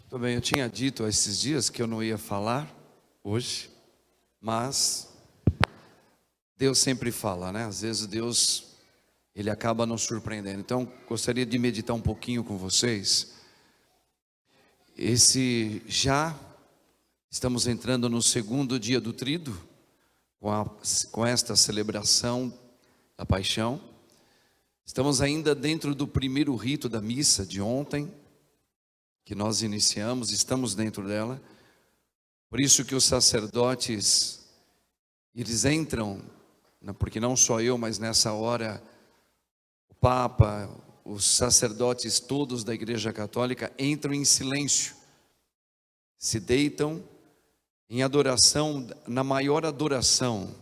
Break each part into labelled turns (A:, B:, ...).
A: Tudo bem, eu tinha dito há esses dias que eu não ia falar hoje, mas Deus sempre fala, né? Às vezes Deus, Ele acaba nos surpreendendo. Então, gostaria de meditar um pouquinho com vocês. Estamos entrando no segundo dia do Tríduo, com esta celebração da Paixão. Estamos ainda dentro do primeiro rito da missa de ontem, que nós iniciamos, estamos dentro dela. Por isso que os sacerdotes, eles entram, porque não só eu, mas nessa hora, o Papa, os sacerdotes todos da Igreja Católica entram em silêncio, se deitam em adoração, na maior adoração,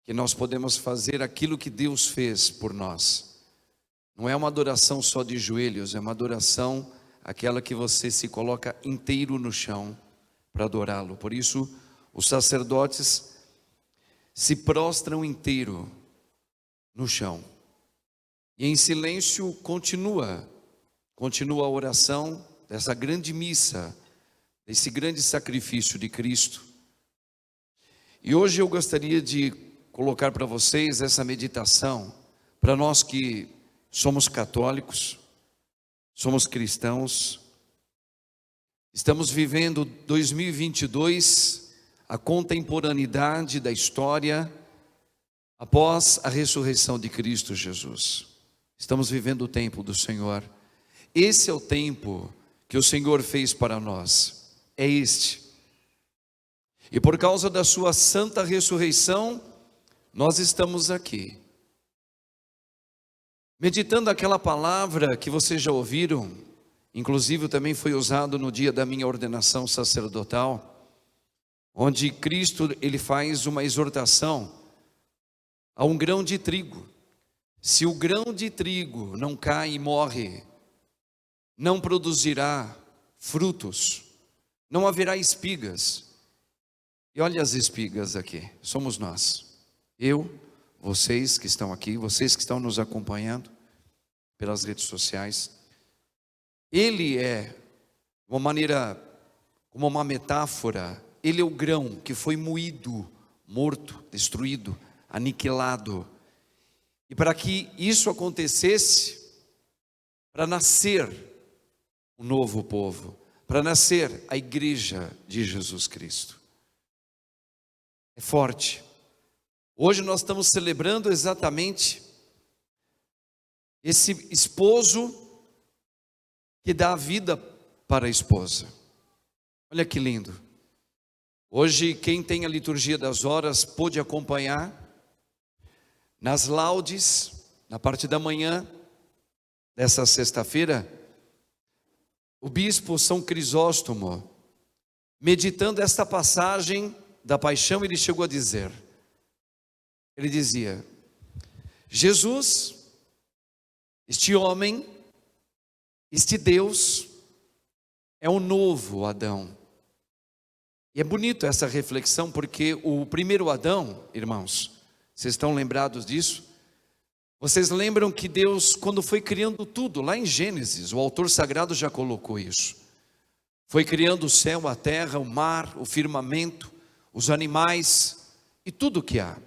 A: que nós podemos fazer aquilo que Deus fez por nós. Não é uma adoração só de joelhos, é uma adoração aquela que você se coloca inteiro no chão para adorá-lo. Por isso, os sacerdotes se prostram inteiro no chão. E em silêncio continua a oração dessa grande missa, desse grande sacrifício de Cristo. E hoje eu gostaria de colocar para vocês essa meditação, para nós que somos católicos, somos cristãos, estamos vivendo 2022, a contemporaneidade da história após a ressurreição de Cristo Jesus. Estamos vivendo o tempo do Senhor. Esse é o tempo que o Senhor fez para nós, é este. E por causa da sua santa ressurreição, nós estamos aqui, meditando aquela palavra que vocês já ouviram, inclusive também foi usado no dia da minha ordenação sacerdotal, onde Cristo, ele faz uma exortação a um grão de trigo. Se o grão de trigo não cai e morre, não produzirá frutos, não haverá espigas. E olha as espigas aqui, somos nós, eu, vocês que estão aqui, vocês que estão nos acompanhando pelas redes sociais. Ele é uma maneira, como uma metáfora, ele é o grão que foi moído, morto, destruído, aniquilado. E para que isso acontecesse, para nascer um novo povo, para nascer a igreja de Jesus Cristo. É forte. Hoje nós estamos celebrando exatamente esse esposo que dá a vida para a esposa. Olha que lindo. Hoje quem tem a liturgia das horas pôde acompanhar nas laudes, na parte da manhã dessa sexta-feira, o bispo São Crisóstomo, meditando esta passagem da paixão, ele chegou a dizer, ele dizia: Jesus, este homem, este Deus, é o novo Adão. E é bonito essa reflexão, porque o primeiro Adão, irmãos, vocês estão lembrados disso? Vocês lembram que Deus, quando foi criando tudo, lá em Gênesis, o autor sagrado já colocou isso. Foi criando o céu, a terra, o mar, o firmamento, os animais e tudo o que há.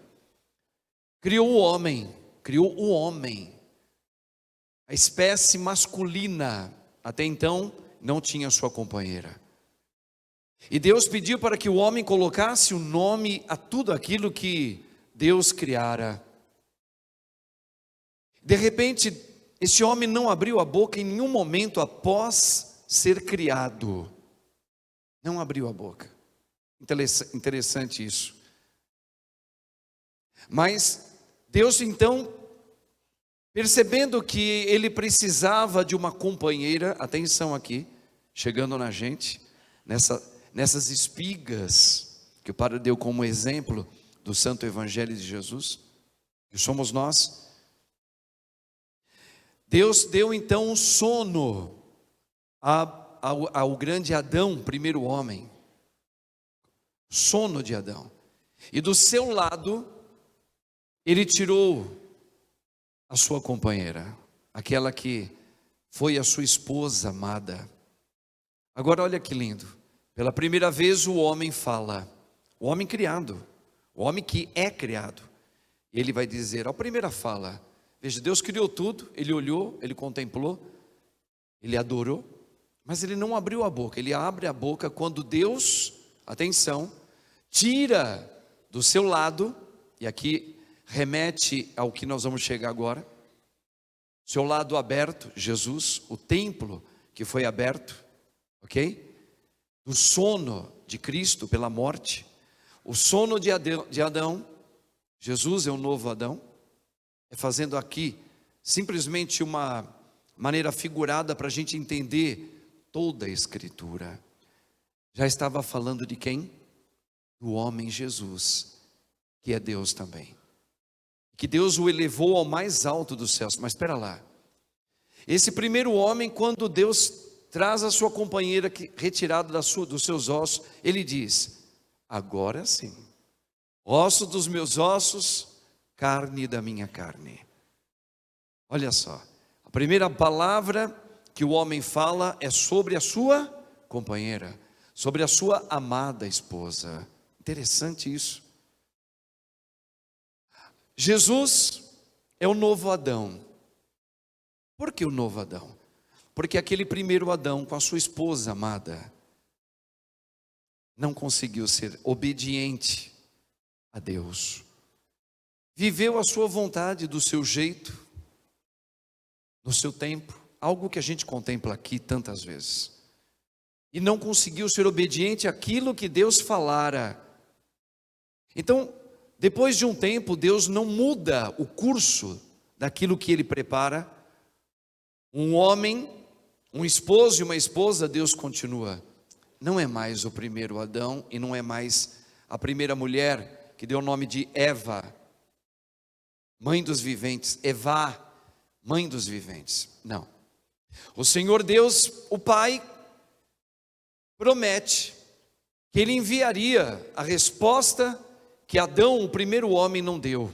A: Criou o homem, a espécie masculina, até então não tinha sua companheira. E Deus pediu para que o homem colocasse o nome a tudo aquilo que Deus criara. De repente, esse homem não abriu a boca em nenhum momento após ser criado. Não abriu a boca. Interessante isso. Mas Deus então, percebendo que ele precisava de uma companheira, atenção aqui, chegando na gente, nessas espigas que o Padre deu como exemplo do Santo Evangelho de Jesus, que somos nós. Deus deu então um sono ao grande Adão, primeiro homem, sono de Adão, e do seu lado, ele tirou a sua companheira, aquela que foi a sua esposa amada, Agora olha que lindo. Pela primeira vez o homem fala, o homem criado, o homem que é criado. Ele vai dizer, a primeira fala, veja, Deus criou tudo, ele olhou, ele contemplou, ele adorou, mas ele não abriu a boca. Ele abre a boca quando Deus, atenção, tira do seu lado, e aqui remete ao que nós vamos chegar agora, seu lado aberto, Jesus, o templo que foi aberto, ok? Do sono de Cristo pela morte, o sono de Adão, Jesus é o novo Adão, é fazendo aqui simplesmente uma maneira figurada para a gente entender toda a Escritura. Já estava falando de quem? Do homem Jesus, que é Deus também. Que Deus o elevou ao mais alto dos céus. Mas espera lá, esse primeiro homem, quando Deus traz a sua companheira retirada dos seus ossos, ele diz, agora sim, osso dos meus ossos, carne da minha carne. Olha só, a primeira palavra que o homem fala é sobre a sua companheira, sobre a sua amada esposa. Interessante isso. Jesus é o novo Adão. Por que o novo Adão? Porque aquele primeiro Adão com a sua esposa amada não conseguiu ser obediente a Deus. Viveu a sua vontade do seu jeito, no seu tempo, algo que a gente contempla aqui tantas vezes. E não conseguiu ser obediente àquilo que Deus falara. Então, depois de um tempo, Deus não muda o curso daquilo que Ele prepara. Um homem, um esposo e uma esposa, Deus continua. Não é mais o primeiro Adão e não é mais a primeira mulher que deu o nome de Eva, mãe dos viventes, Evá, mãe dos viventes. Não. O Senhor Deus, o Pai, promete que Ele enviaria a resposta que Adão, o primeiro homem, não deu.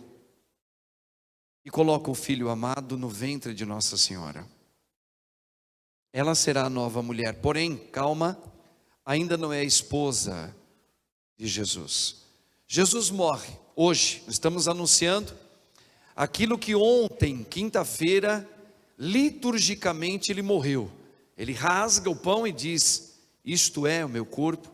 A: E coloca o filho amado no ventre de Nossa Senhora. Ela será a nova mulher, porém, calma, ainda não é a esposa de Jesus. Jesus morre, hoje, estamos anunciando aquilo que ontem, quinta-feira, liturgicamente ele morreu. Ele rasga o pão e diz, isto é o meu corpo,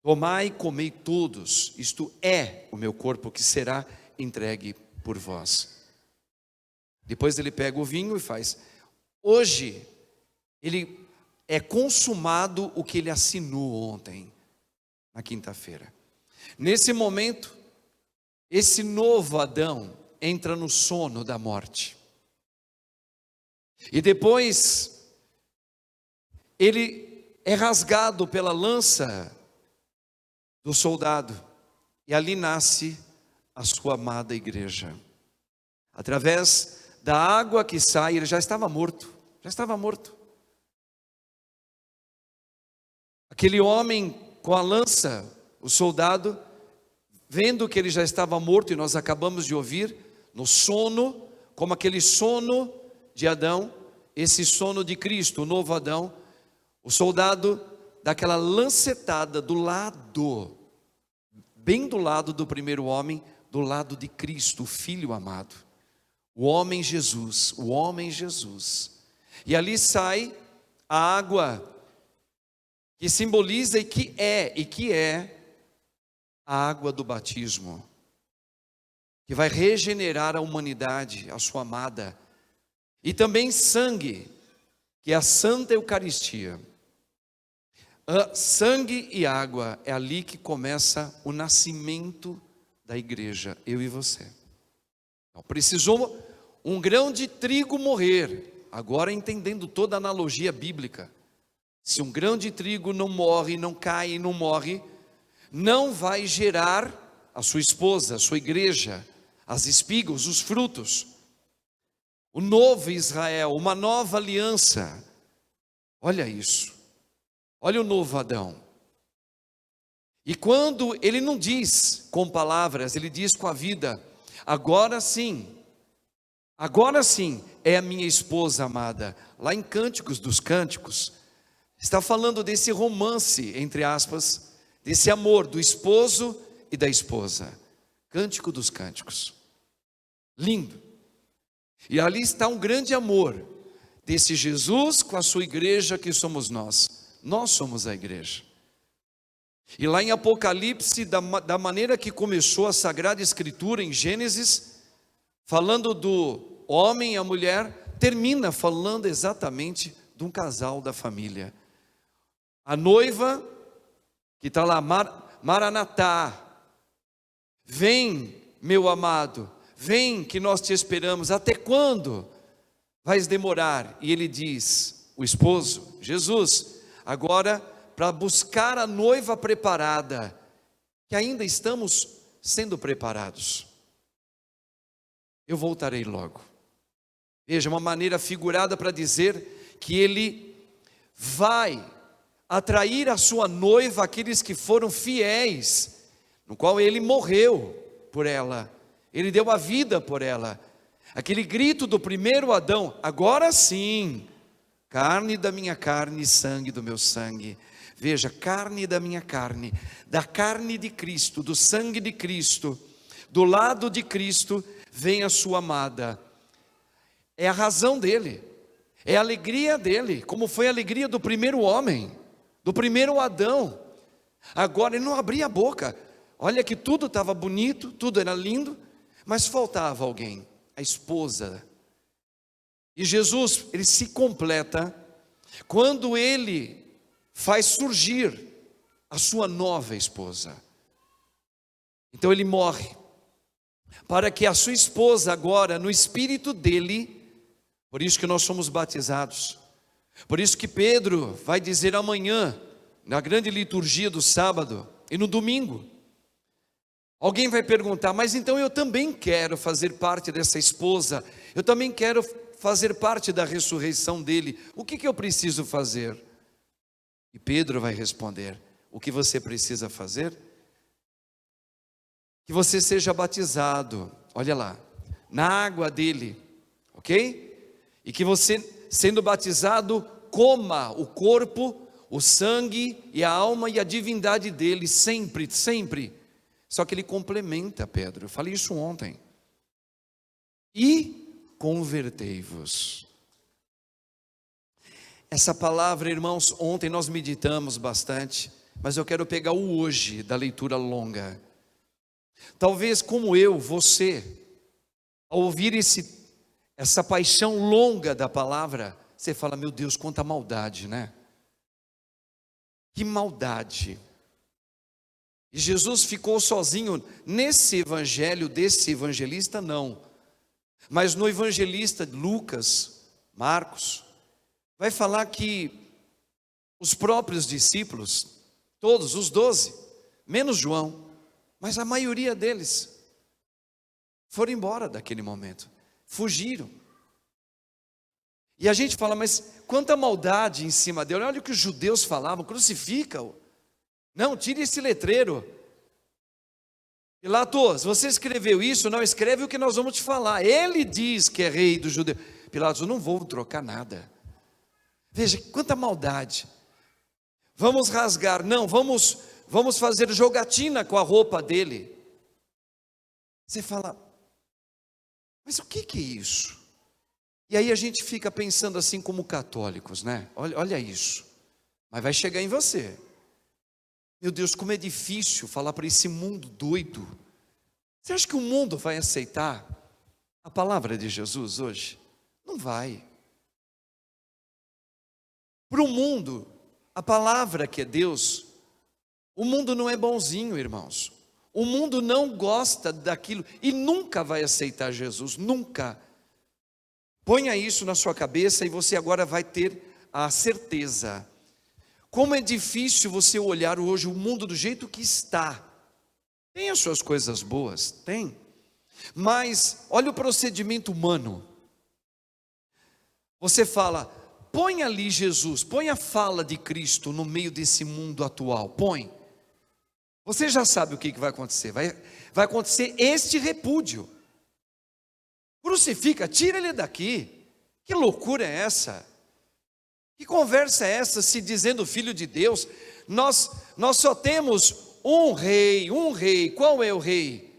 A: tomai e comei todos, isto é o meu corpo que será entregue por vós. Depois ele pega o vinho e faz, hoje, ele é consumado o que ele assinou ontem, na quinta-feira. Nesse momento, esse novo Adão entra no sono da morte. E depois, ele é rasgado pela lança do soldado. E ali nasce a sua amada igreja. Através da água que sai, ele já estava morto. Já estava morto. Aquele homem com a lança, o soldado, vendo que ele já estava morto, e nós acabamos de ouvir, no sono, como aquele sono de Adão, esse sono de Cristo, o novo Adão, o soldado dá aquela lancetada do lado, bem do lado do primeiro homem, do lado de Cristo, o Filho amado, o homem Jesus, o homem Jesus. E ali sai a água que simboliza e que é a água do batismo, que vai regenerar a humanidade, a sua amada, e também sangue, que é a Santa Eucaristia. Sangue e água, é ali que começa o nascimento da igreja, eu e você. Então, precisou um grão de trigo morrer, agora entendendo toda a analogia bíblica. Se um grão de trigo não morre, não cai e não morre, não vai gerar a sua esposa, a sua igreja, as espigas, os frutos. O novo Israel, uma nova aliança. Olha isso. Olha o novo Adão. E quando ele não diz com palavras, ele diz com a vida, agora sim é a minha esposa amada. Lá em Cânticos dos Cânticos, Está falando desse romance, entre aspas, desse amor do esposo e da esposa. Cântico dos Cânticos. Lindo. E ali está um grande amor desse Jesus com a sua igreja que somos nós. Nós somos a igreja. E lá em Apocalipse, da maneira que começou a Sagrada Escritura em Gênesis, falando do homem e a mulher, termina falando exatamente de um casal da família. A noiva, que está lá, Maranatá, vem, meu amado, vem que nós te esperamos. Até quando vais demorar? E ele diz, o esposo, Jesus, agora para buscar a noiva preparada, que ainda estamos sendo preparados. Eu voltarei logo. Veja, uma maneira figurada para dizer que ele vai atrair a sua noiva, aqueles que foram fiéis, no qual ele morreu por ela, ele deu a vida por ela. Aquele grito do primeiro Adão, agora sim, carne da minha carne, sangue do meu sangue. Veja, carne da minha carne, da carne de Cristo, do sangue de Cristo, do lado de Cristo, vem a sua amada. É a razão dele, é a alegria dele, como foi a alegria do primeiro homem, do primeiro Adão. Agora ele não abria a boca. Olha que tudo estava bonito, tudo era lindo, mas faltava alguém, a esposa. E Jesus, ele se completa quando ele faz surgir a sua nova esposa. Então ele morre, para que a sua esposa agora, no espírito dele, por isso que nós somos batizados, por isso que Pedro vai dizer amanhã, na grande liturgia do sábado e no domingo, alguém vai perguntar, mas então eu também quero fazer parte dessa esposa, eu também quero fazer parte da ressurreição dele, o que eu preciso fazer? E Pedro vai responder, o que você precisa fazer? Que você seja batizado, olha lá, na água dele, ok? E que você, sendo batizado, coma o corpo, o sangue e a alma e a divindade dele, sempre, sempre. Só que ele complementa, Pedro, eu falei isso ontem. E convertei-vos. Essa palavra, irmãos, ontem nós meditamos bastante, mas eu quero pegar o hoje da leitura longa. Talvez como eu, você, ao ouvir essa paixão longa da palavra, você fala, meu Deus, quanta maldade, né? Que maldade. E Jesus ficou sozinho nesse evangelho desse evangelista, não. Mas no evangelista Lucas, Marcos, vai falar que os próprios discípulos, todos os 12, menos João, mas a maioria deles, foram embora daquele momento, fugiram. E a gente fala, mas quanta maldade em cima dele, olha o que os judeus falavam, crucifica-o. Não, tire esse letreiro. Pilatos, você escreveu isso, não escreve o que nós vamos te falar. Ele diz que é rei dos judeus. Pilatos, eu não vou trocar nada. Veja, quanta maldade. Vamos rasgar, não, vamos fazer jogatina com a roupa dele. Você fala, mas o que é isso? E aí a gente fica pensando assim como católicos, né? Olha isso, mas vai chegar em você. Meu Deus, como é difícil falar para esse mundo doido. Você acha que o mundo vai aceitar a palavra de Jesus hoje? Não vai. Para o mundo, a palavra que é Deus, o mundo não é bonzinho, irmãos. O mundo não gosta daquilo e nunca vai aceitar Jesus, nunca. Ponha isso na sua cabeça e você agora vai ter a certeza. Como é difícil você olhar hoje o mundo do jeito que está. Tem as suas coisas boas, tem. Mas olha o procedimento humano. Você fala, põe ali Jesus, põe a fala de Cristo no meio desse mundo atual, põe. Você já sabe o que vai acontecer, vai acontecer este repúdio. Crucifica, tira ele daqui. Que loucura é essa? Que conversa é essa, se dizendo filho de Deus? Nós só temos um rei. Qual é o rei?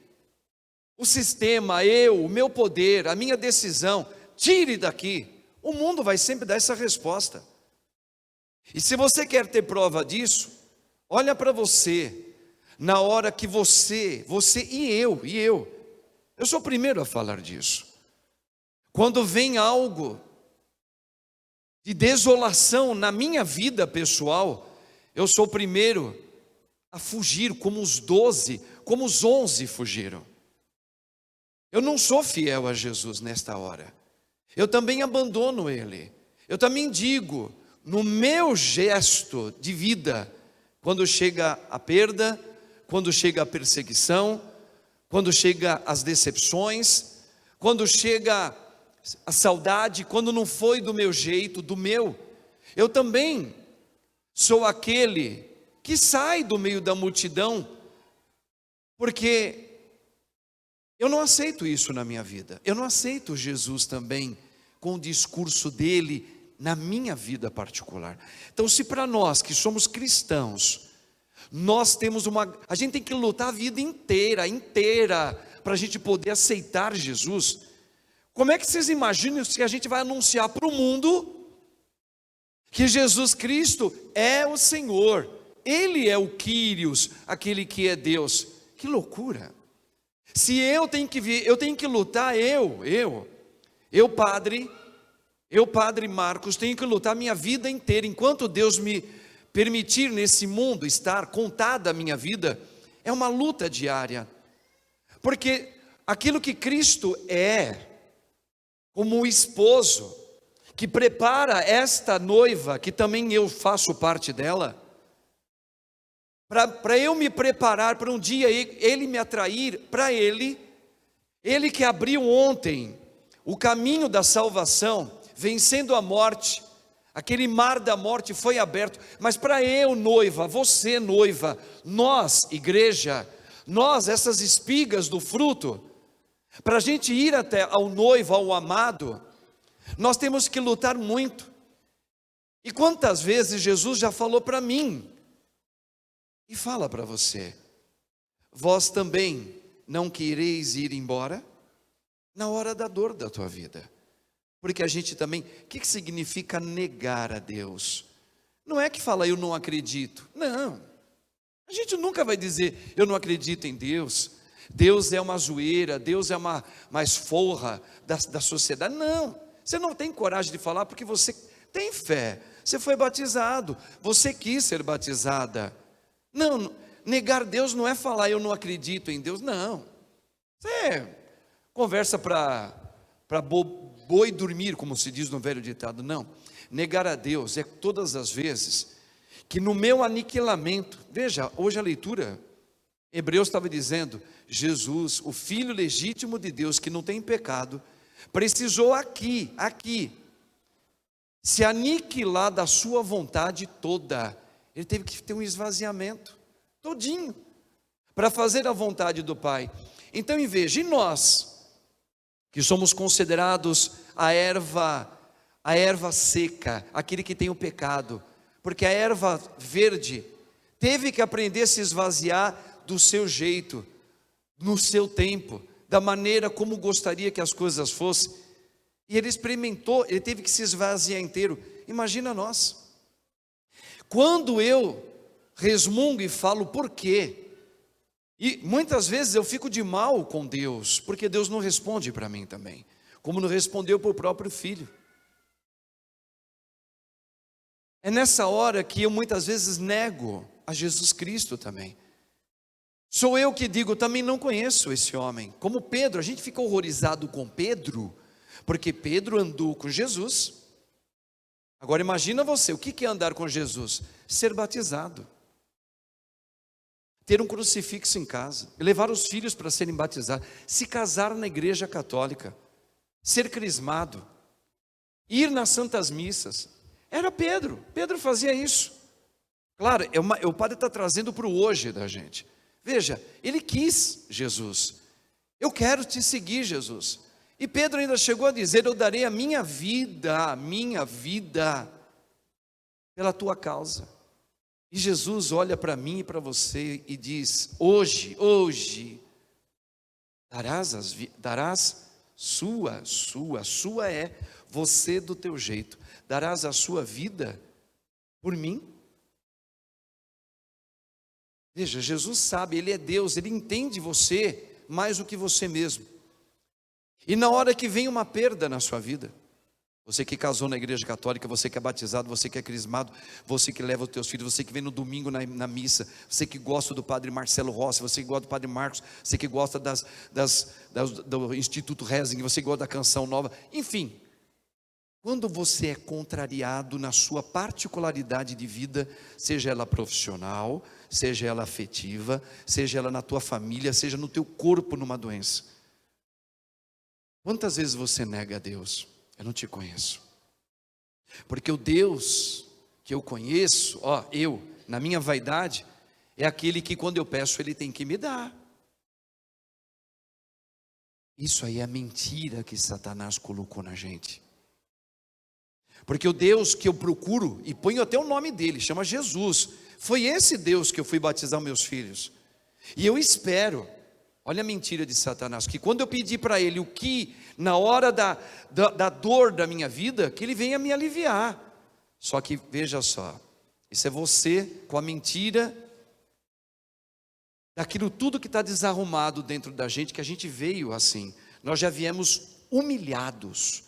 A: O sistema, o meu poder, a minha decisão. Tire daqui. O mundo vai sempre dar essa resposta. E se você quer ter prova disso, olha para você, na hora que você e eu sou o primeiro a falar disso. Quando vem algo de desolação na minha vida pessoal, eu sou o primeiro a fugir, como os 12, como os 11 fugiram. Eu não sou fiel a Jesus nesta hora. Eu também abandono Ele. Eu também digo, no meu gesto de vida, quando chega a perda, quando chega a perseguição, quando chega as decepções, quando chega a saudade, quando não foi do meu jeito, eu também sou aquele que sai do meio da multidão, porque eu não aceito isso na minha vida. Eu não aceito Jesus também com o discurso dele na minha vida particular. Então, se para nós que somos cristãos, nós temos a gente tem que lutar a vida inteira para a gente poder aceitar Jesus. Como é que vocês imaginam se a gente vai anunciar para o mundo que Jesus Cristo é o Senhor, Ele é o Kyrios, aquele que é Deus? Que loucura! Se eu tenho que lutar, padre Marcos, tenho que lutar minha vida inteira, enquanto Deus me permitir nesse mundo estar contada a minha vida, é uma luta diária, porque aquilo que Cristo é, como o esposo, que prepara esta noiva, que também eu faço parte dela, para eu me preparar para um dia Ele me atrair para Ele que abriu ontem o caminho da salvação, vencendo a morte, aquele mar da morte foi aberto, mas para eu noiva, você noiva, nós igreja, nós essas espigas do fruto, para a gente ir até ao noivo, ao amado, nós temos que lutar muito. E quantas vezes Jesus já falou para mim, e fala para você: vós também não quereis ir embora na hora da dor da tua vida? Porque a gente também, o que significa negar a Deus? Não é que fala eu não acredito, não, a gente nunca vai dizer eu não acredito em Deus, Deus é uma zoeira, Deus é uma mais forra da sociedade, não, você não tem coragem de falar porque você tem fé, você foi batizado, você quis ser batizada. Não, negar Deus não é falar eu não acredito em Deus, não, você conversa para boi dormir, como se diz no velho ditado, não. Negar a Deus é todas as vezes que no meu aniquilamento, veja, hoje a leitura, Hebreus estava dizendo, Jesus, o Filho legítimo de Deus, que não tem pecado, precisou aqui, se aniquilar da sua vontade toda. Ele teve que ter um esvaziamento, todinho, para fazer a vontade do Pai. Então, em vez de nós, que somos considerados a erva seca, aquele que tem o pecado, porque a erva verde teve que aprender a se esvaziar do seu jeito, no seu tempo, da maneira como gostaria que as coisas fossem, e ele experimentou, ele teve que se esvaziar inteiro. Imagina nós, quando eu resmungo e falo por quê, e muitas vezes eu fico de mal com Deus, porque Deus não responde para mim também, como não respondeu para o próprio Filho. É nessa hora que eu muitas vezes nego a Jesus Cristo também. Sou eu que digo, também não conheço esse homem. Como Pedro, a gente fica horrorizado com Pedro, porque Pedro andou com Jesus. Agora imagina você, o que é andar com Jesus? Ser batizado, ter um crucifixo em casa, levar os filhos para serem batizados, se casar na igreja católica, ser crismado, ir nas santas missas. Era Pedro fazia isso. Claro, o padre está trazendo para o hoje da gente. Veja, ele quis Jesus. Eu quero te seguir, Jesus. E Pedro ainda chegou a dizer, eu darei a minha vida pela tua causa. E Jesus olha para mim e para você e diz: hoje, darás sua é você do teu jeito, darás a sua vida por mim. Veja, Jesus sabe, Ele é Deus, Ele entende você mais do que você mesmo. E na hora que vem uma perda na sua vida, você que casou na igreja católica, você que é batizado, você que é crismado, você que leva os teus filhos, você que vem no domingo na missa, você que gosta do padre Marcelo Rossi, você que gosta do padre Marcos, você que gosta do Instituto Rezing, você que gosta da canção nova, enfim. Quando você é contrariado na sua particularidade de vida, seja ela profissional, seja ela afetiva, seja ela na tua família, seja no teu corpo numa doença. Quantas vezes você nega a Deus? Eu não te conheço. Porque o Deus que eu conheço, na minha vaidade, é aquele que quando eu peço Ele tem que me dar. Isso aí é a mentira que Satanás colocou na gente. Porque o Deus que eu procuro, e ponho até o nome dele, chama Jesus, foi esse Deus que eu fui batizar meus filhos. E eu espero, olha a mentira de Satanás, que quando eu pedir para Ele o que, na hora da dor da minha vida, que Ele venha me aliviar. Só que veja só, isso é você com a mentira, daquilo tudo que está desarrumado dentro da gente, que a gente veio assim, nós já viemos humilhados.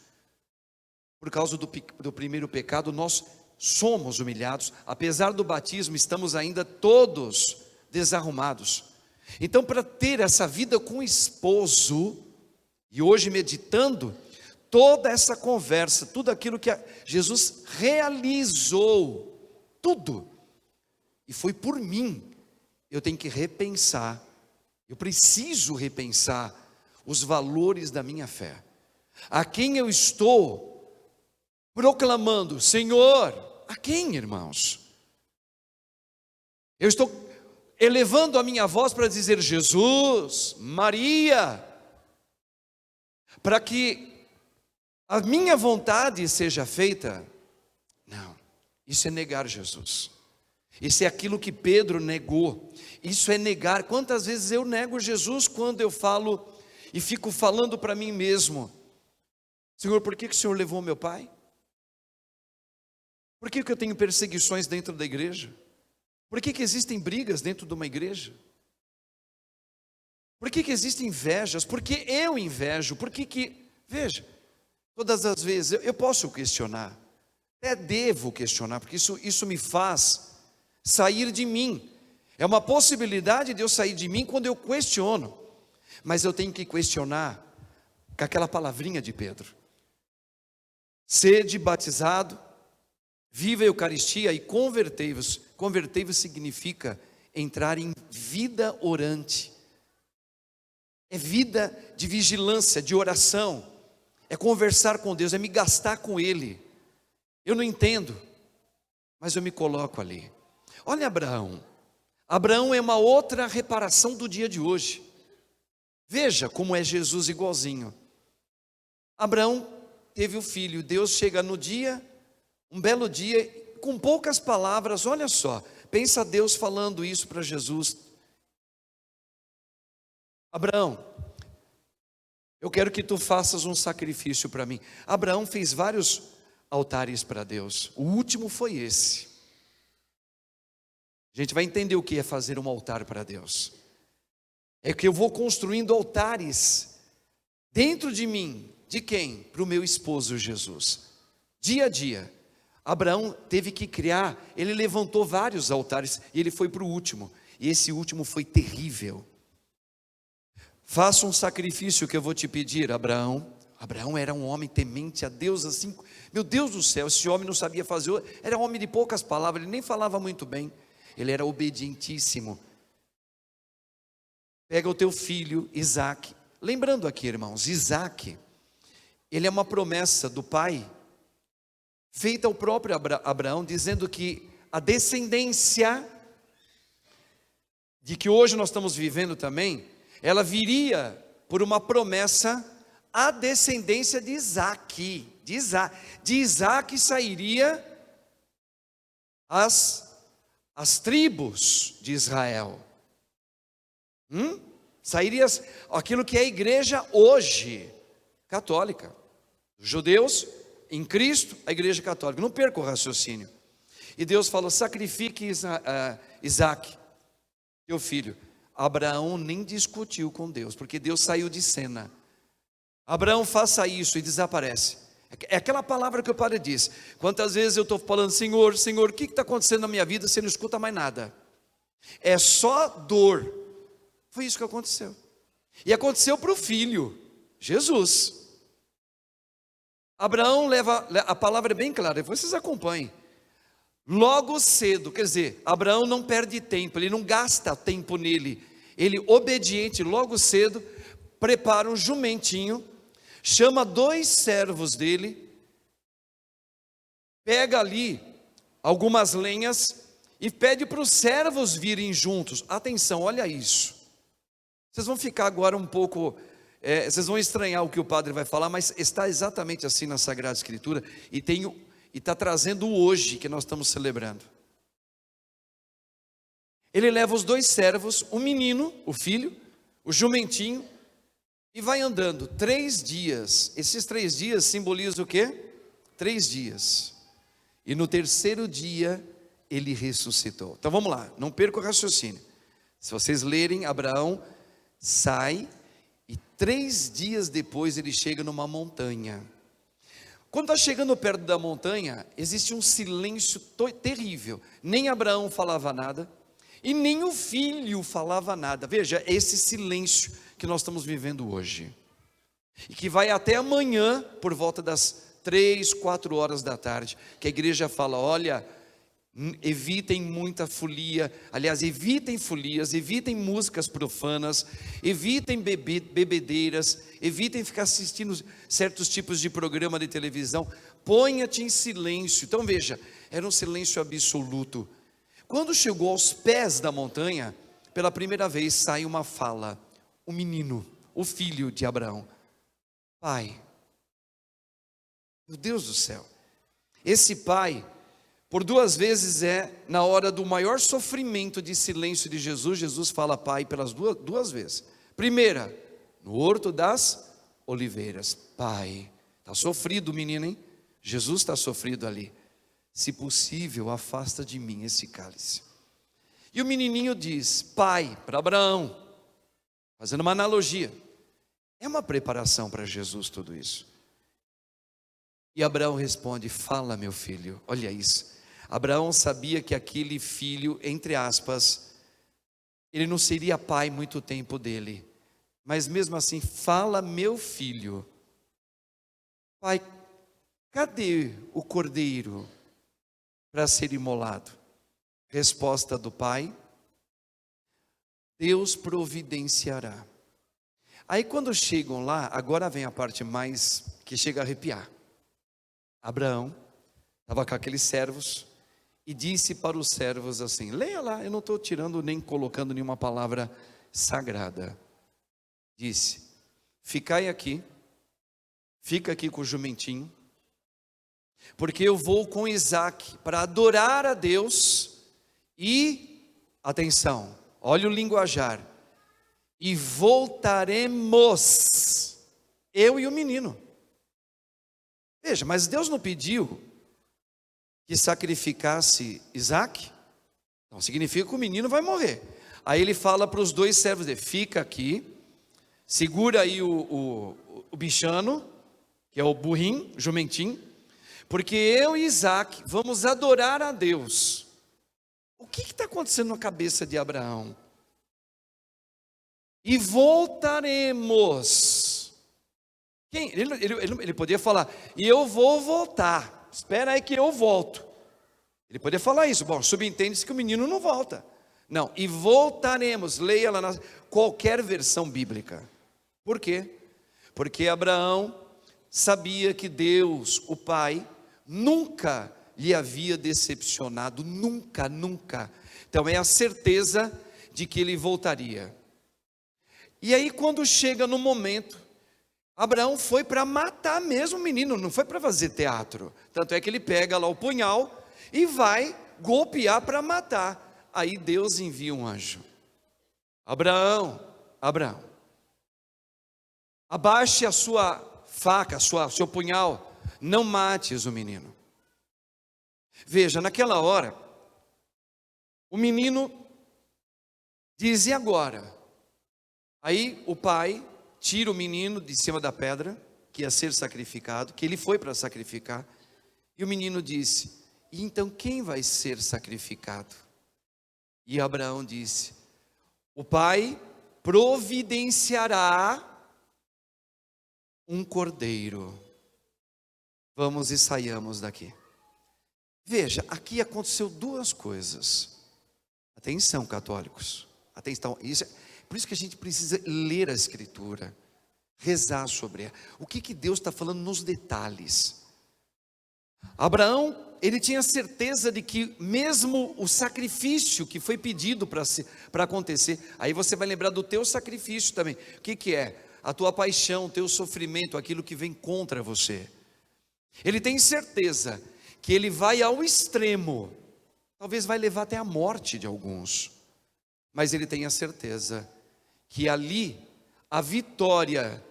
A: Por causa do primeiro pecado, nós somos humilhados. Apesar do batismo, estamos ainda todos desarrumados. Então, para ter essa vida com o esposo, e hoje meditando, toda essa conversa, tudo aquilo que Jesus realizou, tudo, e foi por mim, eu tenho que repensar, eu preciso repensar os valores da minha fé. A quem eu estou proclamando, Senhor, a quem, irmãos? Eu estou elevando a minha voz para dizer Jesus, Maria, para que a minha vontade seja feita? Não, isso é negar Jesus. Isso é aquilo que Pedro negou. Isso é negar. Quantas vezes eu nego Jesus quando eu falo e fico falando para mim mesmo: Senhor, por que o Senhor levou meu pai? Por que eu tenho perseguições dentro da igreja? Por que existem brigas dentro de uma igreja? Por que existem invejas? Por que eu invejo? Veja, todas as vezes eu posso questionar, até devo questionar, porque isso me faz sair de mim. É uma possibilidade de eu sair de mim quando eu questiono, mas eu tenho que questionar com aquela palavrinha de Pedro: sede batizado, viva a Eucaristia e convertei-vos. Convertei-vos significa entrar em vida orante. É vida de vigilância, de oração. É conversar com Deus, é me gastar com Ele. Eu não entendo, mas eu me coloco ali. Olha Abraão. Abraão é uma outra reparação do dia de hoje. Veja como é Jesus igualzinho. Abraão teve o filho. Deus chega no dia, um belo dia, com poucas palavras, olha só, pensa Deus falando isso para Jesus: Abraão, eu quero que tu faças um sacrifício para mim. Abraão fez vários altares para Deus, o último foi esse. A gente vai entender o que é fazer um altar para Deus. É que eu vou construindo altares dentro de mim. De quem? Para o meu esposo Jesus. Dia a dia. Abraão teve que criar, ele levantou vários altares e ele foi para o último. E esse último foi terrível. Faça um sacrifício que eu vou te pedir, Abraão. Abraão era um homem temente a Deus assim. Meu Deus do céu, esse homem não sabia fazer. Era um homem de poucas palavras, ele nem falava muito bem. Ele era obedientíssimo. Pega o teu filho, Isaque. Lembrando aqui, irmãos, Isaque, ele é uma promessa do pai, feita ao próprio Abraão, dizendo que a descendência, de que hoje nós estamos vivendo também, ela viria por uma promessa, a descendência de Isaque. De Isaque sairia as tribos de Israel. Sairia aquilo que é a igreja hoje, católica. Os judeus em Cristo, a igreja católica. Não perca o raciocínio. E Deus falou: sacrifique Isaac, teu filho. Abraão nem discutiu com Deus, porque Deus saiu de cena. Abraão, faça isso, e desaparece. É aquela palavra que o padre diz: quantas vezes eu estou falando, Senhor, Senhor, o que está acontecendo na minha vida? Você não escuta mais nada, é só dor. Foi isso que aconteceu. E aconteceu para o filho, Jesus. Abraão leva, a palavra é bem clara, vocês acompanhem. Logo cedo, quer dizer, Abraão não perde tempo, ele não gasta tempo nele. Ele, obediente, logo cedo, prepara um jumentinho, chama 2 servos dele, pega ali algumas lenhas e pede para os servos virem juntos. Atenção, olha isso. Vocês vão ficar agora um pouco, vocês vão estranhar o que o padre vai falar, mas está exatamente assim na Sagrada Escritura, e está trazendo o hoje que nós estamos celebrando. Ele leva os 2 servos, o menino, o filho, o jumentinho, e vai andando 3 dias. Esses 3 dias simbolizam o quê? 3 dias. E no 3º dia ele ressuscitou. Então vamos lá, não perca o raciocínio. Se vocês lerem, Abraão sai e 3 dias depois ele chega numa montanha. Quando está chegando perto da montanha, existe um silêncio terrível. Nem Abraão falava nada, e nem o filho falava nada. Veja, esse silêncio que nós estamos vivendo hoje, e que vai até amanhã, por volta das 3, 4 horas da tarde, que a igreja fala: olha, evitem muita folia, aliás, evitem folias, evitem músicas profanas, evitem bebedeiras, evitem ficar assistindo certos tipos de programa de televisão, ponha-te em silêncio. Então veja, era um silêncio absoluto. Quando chegou aos pés da montanha, pela primeira vez sai uma fala, o menino, o filho de Abraão: pai. Meu Deus do céu, esse pai, por 2 vezes na hora do maior sofrimento de silêncio de Jesus, Jesus fala pai pelas duas vezes. Primeira, no Horto das Oliveiras: pai. Está sofrido o menino, hein? Jesus está sofrido ali. Se possível, afasta de mim esse cálice. E o menininho diz, pai, para Abraão, fazendo uma analogia. É uma preparação para Jesus tudo isso. E Abraão responde: fala, meu filho. Olha isso. Abraão sabia que aquele filho, entre aspas, ele não seria pai muito tempo dele, mas mesmo assim: fala, meu filho. Pai, cadê o cordeiro para ser imolado? Resposta do pai: Deus providenciará. Aí quando chegam lá, agora vem a parte mais que chega a arrepiar. Abraão estava com aqueles servos e disse para os servos assim, leia lá, eu não estou tirando nem colocando nenhuma palavra sagrada. Disse: ficai aqui, fica aqui com o jumentinho, porque eu vou com Isaac para adorar a Deus e, atenção, olha o linguajar, e voltaremos, eu e o menino. Veja, mas Deus não pediu que sacrificasse Isaac? Então significa que o menino vai morrer. Aí ele fala para os 2 servos dele: fica aqui, segura aí o bichano, que é o burrinho, jumentinho, porque eu e Isaac vamos adorar a Deus. O que está acontecendo na cabeça de Abraão? E voltaremos. Ele podia falar: e eu vou voltar, espera aí que eu volto. Ele podia falar isso. Bom, subentende-se que o menino não volta. Não, e voltaremos. Leia lá na qualquer versão bíblica. Por quê? Porque Abraão sabia que Deus, o Pai, nunca lhe havia decepcionado, nunca, nunca. Então é a certeza de que ele voltaria. E aí quando chega no momento, Abraão foi para matar mesmo o menino, não foi para fazer teatro. Tanto é que ele pega lá o punhal e vai golpear para matar. Aí Deus envia um anjo. Abraão, abaixe a sua faca, seu punhal, não mates o menino. Veja, naquela hora, o menino diz: e agora? Aí o pai tira o menino de cima da pedra, que ia ser sacrificado, que ele foi para sacrificar, e o menino disse: e então quem vai ser sacrificado? E Abraão disse: o pai providenciará um cordeiro. Vamos e saiamos daqui. Veja, aqui aconteceu duas coisas. Atenção, católicos, atenção, por isso que a gente precisa ler a Escritura, rezar sobre ela. O que Deus está falando nos detalhes? Abraão, ele tinha certeza de que mesmo o sacrifício que foi pedido para acontecer, aí você vai lembrar do teu sacrifício também. O que é? A tua paixão, o teu sofrimento, aquilo que vem contra você. Ele tem certeza que ele vai ao extremo, talvez vai levar até a morte de alguns, mas ele tem a certeza que ali a vitória,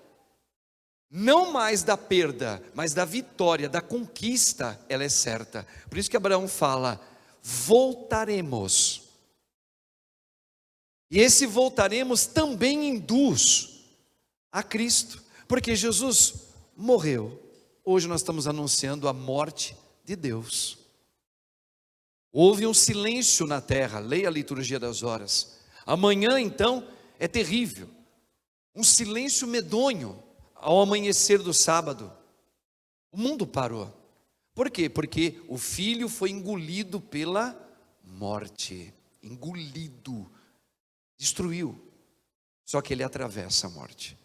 A: não mais da perda, mas da vitória, da conquista, ela é certa. Por isso que Abraão fala: voltaremos. E esse voltaremos também induz a Cristo, porque Jesus morreu. Hoje nós estamos anunciando a morte de Deus. Houve um silêncio na terra, leia a liturgia das horas. Amanhã então é terrível, um silêncio medonho ao amanhecer do sábado. O mundo parou. Por quê? Porque o filho foi engolido pela morte, engolido, destruiu. Só que ele atravessa a morte.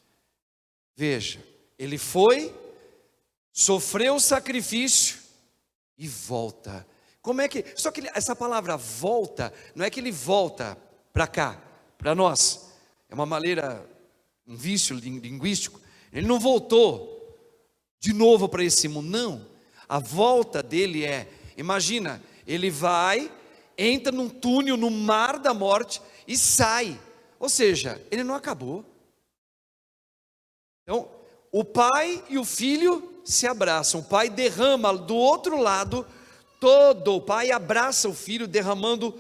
A: Veja, ele foi, sofreu o sacrifício e volta. Como é que, só que essa palavra volta, não é que ele volta para cá, para nós, é uma maneira, um vício linguístico. Ele não voltou de novo para esse mundo, não. A volta dele imagina, ele vai, entra num túnel, no mar da morte e sai. Ou seja, ele não acabou. Então, o pai e o filho se abraçam. O pai derrama do outro lado o pai abraça o filho, derramando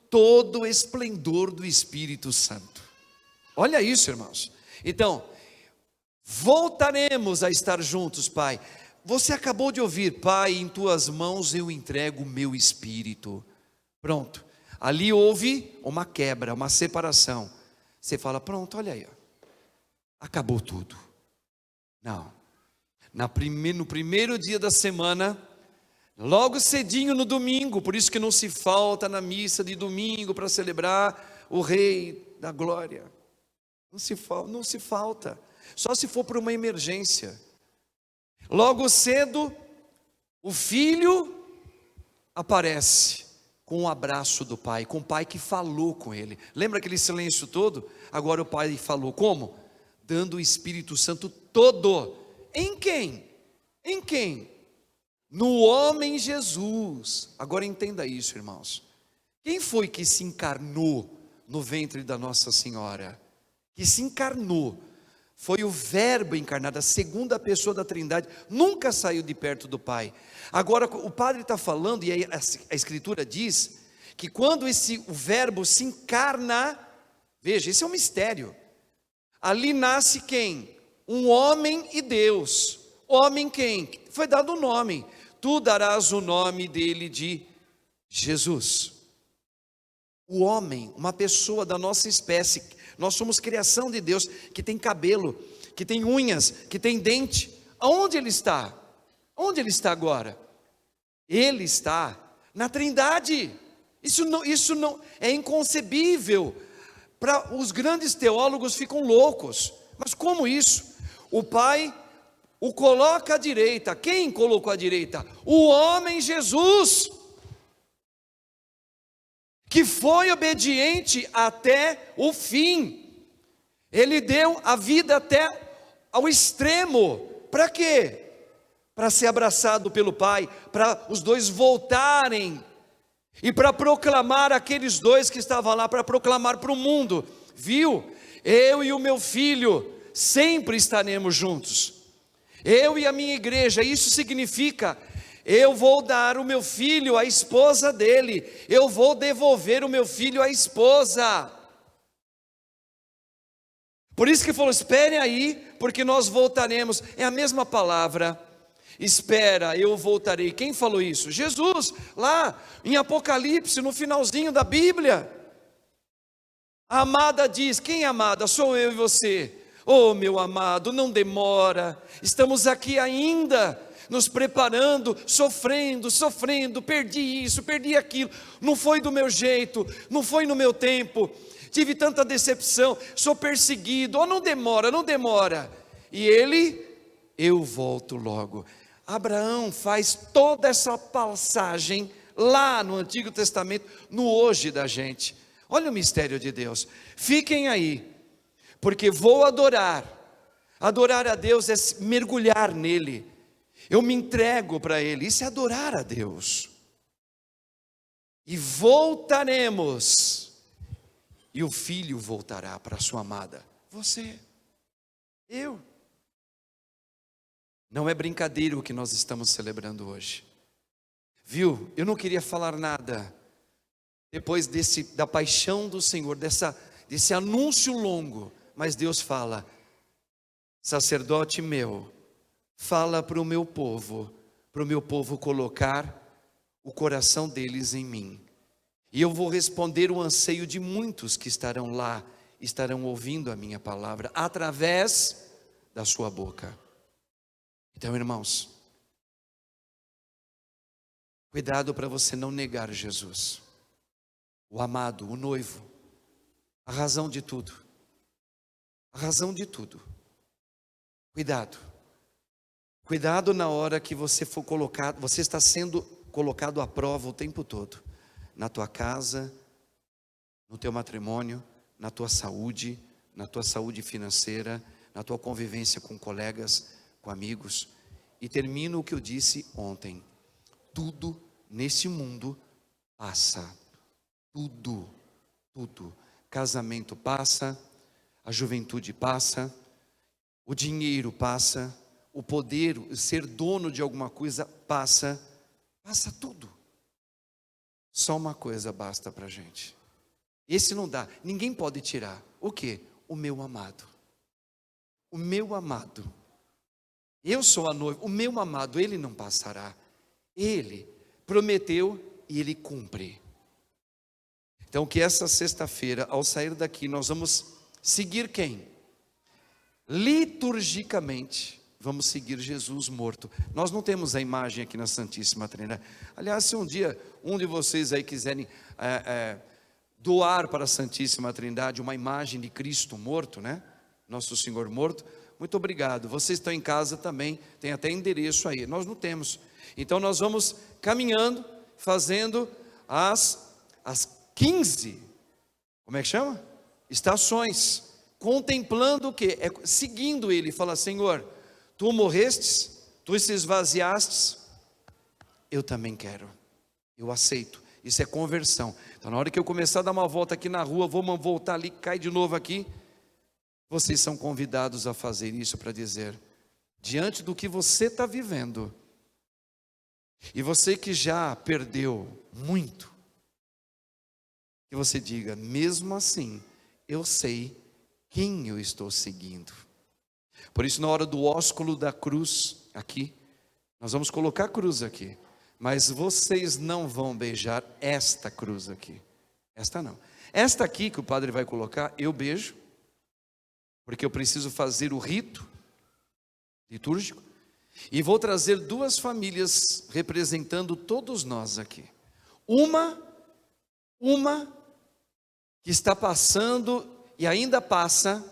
A: todo o esplendor do Espírito Santo. Olha isso, irmãos. Então, voltaremos a estar juntos, pai. Você acabou de ouvir: pai, em tuas mãos eu entrego o meu espírito. Pronto, ali houve uma quebra, uma separação. Você fala: pronto, olha aí, ó. Acabou tudo. Não, no primeiro dia da semana, logo cedinho no domingo, por isso que não se falta na missa de domingo para celebrar o Rei da Glória. Não se falta, só se for por uma emergência. Logo cedo, o filho aparece com o abraço do pai, com o pai que falou com ele. Lembra aquele silêncio todo? Agora o pai falou como? Dando o Espírito Santo todo. Em quem? Em quem? No homem Jesus. Agora entenda isso, irmãos. Quem foi que se encarnou no ventre da Nossa Senhora? Que se encarnou. Foi o Verbo encarnado, a segunda pessoa da Trindade. Nunca saiu de perto do Pai. Agora o padre está falando, e a Escritura diz, que quando o Verbo se encarna, veja, esse é um mistério. Ali nasce quem? Um homem e Deus. Homem quem? Foi dado o nome. Tu darás o nome dele de Jesus. O homem, uma pessoa da nossa espécie. Nós somos criação de Deus, que tem cabelo, que tem unhas, que tem dente. Aonde ele está? Onde ele está agora? Ele está na Trindade. Isso não é inconcebível. Para os grandes teólogos ficam loucos. Mas como isso? O Pai o coloca à direita. Quem colocou à direita? O homem Jesus, que foi obediente até o fim. Ele deu a vida até ao extremo. Para quê? Para ser abraçado pelo Pai, para os dois voltarem. E para proclamar aqueles dois que estavam lá, para proclamar para o mundo, viu? Eu e o meu filho sempre estaremos juntos. Eu e a minha igreja, isso significa, eu vou dar o meu filho à esposa dele, eu vou devolver o meu filho à esposa. Por isso que falou, espere aí, porque nós voltaremos. É a mesma palavra, espera, eu voltarei. Quem falou isso? Jesus, lá em Apocalipse, no finalzinho da Bíblia. A amada diz, quem é amada? Sou eu e você. Oh, meu amado, não demora, estamos aqui ainda, nos preparando, sofrendo, perdi isso, perdi aquilo, não foi do meu jeito, não foi no meu tempo, tive tanta decepção, sou perseguido, oh, não demora, e ele, eu volto logo. Abraão faz toda essa passagem lá no Antigo Testamento, no hoje da gente. Olha o mistério de Deus, fiquem aí, porque vou adorar a Deus é mergulhar nele, eu me entrego para ele, isso é adorar a Deus, e voltaremos, e o filho voltará para a sua amada, você, eu, não é brincadeira o que nós estamos celebrando hoje, viu, eu não queria falar nada, depois da paixão do Senhor, desse anúncio longo, mas Deus fala, sacerdote meu, fala para o meu povo colocar o coração deles em mim, e eu vou responder o anseio de muitos que estarão lá, estarão ouvindo a minha palavra, através da sua boca. Então, irmãos, cuidado para você não negar Jesus, o amado, o noivo, a razão de tudo. A razão de tudo. Cuidado na hora que você for colocado, você está sendo colocado à prova o tempo todo, na tua casa, no teu matrimônio, na tua saúde financeira, na tua convivência com colegas, com amigos. E termino o que eu disse ontem, tudo nesse mundo passa, tudo, casamento passa, a juventude passa, o dinheiro passa, o poder, ser dono de alguma coisa passa tudo. Só uma coisa basta para a gente. Esse não dá, ninguém pode tirar. O quê? O meu amado. O meu amado. Eu sou a noiva, o meu amado, ele não passará. Ele prometeu e ele cumpre. Então que essa sexta-feira, ao sair daqui, nós vamos seguir quem? Liturgicamente, vamos seguir Jesus morto. Nós não temos a imagem aqui na Santíssima Trindade. Aliás, se um dia um de vocês aí quiserem doar para a Santíssima Trindade uma imagem de Cristo morto, né? Nosso Senhor morto, muito obrigado. Vocês estão em casa também, tem até endereço aí. Nós não temos. Então nós vamos caminhando, fazendo as 15, como é que chama? Estações, contemplando o que? Seguindo ele, fala, Senhor, tu morrestes, tu se esvaziastes, eu também quero, eu aceito, isso é conversão. Então na hora que eu começar a dar uma volta aqui na rua, vou voltar ali, cai de novo aqui, vocês são convidados a fazer isso para dizer, diante do que você está vivendo, e você que já perdeu muito, que você diga, mesmo assim, eu sei quem eu estou seguindo. Por isso, na hora do ósculo da cruz, aqui, nós vamos colocar a cruz aqui, mas vocês não vão beijar esta cruz aqui, esta não. Esta aqui que o padre vai colocar, eu beijo, porque eu preciso fazer o rito litúrgico, e vou trazer duas famílias representando todos nós aqui. Uma que está passando e ainda passa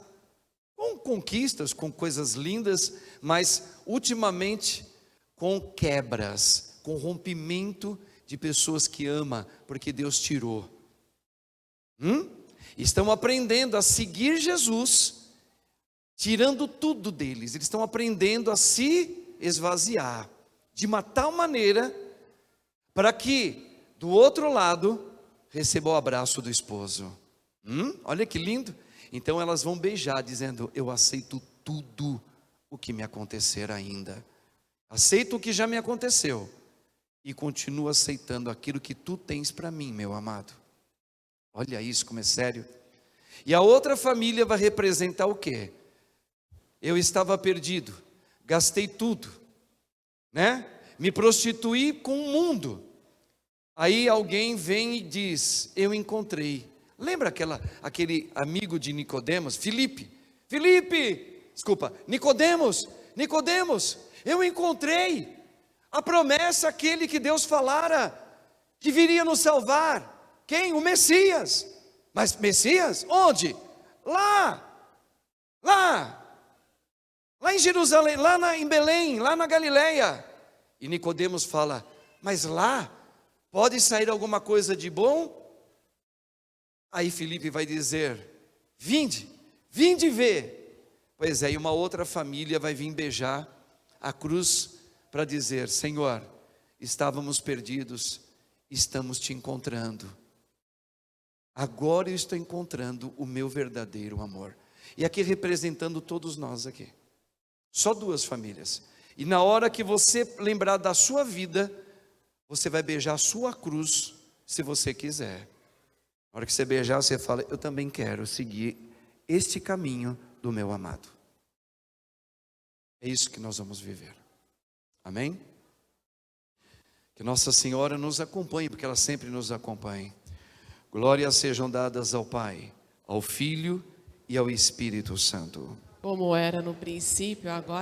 A: com conquistas, com coisas lindas, mas ultimamente com quebras, com rompimento de pessoas que ama, porque Deus tirou. Estão aprendendo a seguir Jesus, tirando tudo deles. Eles estão aprendendo a se esvaziar de uma tal maneira para que do outro lado, receba o abraço do esposo. Olha que lindo. Então elas vão beijar, dizendo: eu aceito tudo o que me acontecer ainda. Aceito o que já me aconteceu. E continuo aceitando aquilo que tu tens para mim, meu amado. Olha isso como é sério. E a outra família vai representar o quê? Eu estava perdido, gastei tudo, né? Me prostituí com o mundo. Aí alguém vem e diz: eu encontrei. Lembra aquele amigo de Nicodemos? Nicodemos, eu encontrei a promessa, aquele que Deus falara, que viria nos salvar. Quem? O Messias. Mas Messias? Onde? Lá em Jerusalém, em Belém, lá na Galileia. E Nicodemos fala: mas lá pode sair alguma coisa de bom? Aí Filipe vai dizer: vinde ver. Pois é, e uma outra família vai vir beijar a cruz para dizer: Senhor, estávamos perdidos, estamos te encontrando. Agora eu estou encontrando o meu verdadeiro amor. E aqui representando todos nós aqui. Só duas famílias. E na hora que você lembrar da sua vida, você vai beijar a sua cruz, se você quiser. Na hora que você beijar, você fala: eu também quero seguir este caminho do meu amado. É isso que nós vamos viver. Amém? Que Nossa Senhora nos acompanhe, porque ela sempre nos acompanha. Glórias sejam dadas ao Pai, ao Filho e ao Espírito Santo.
B: Como era no princípio, agora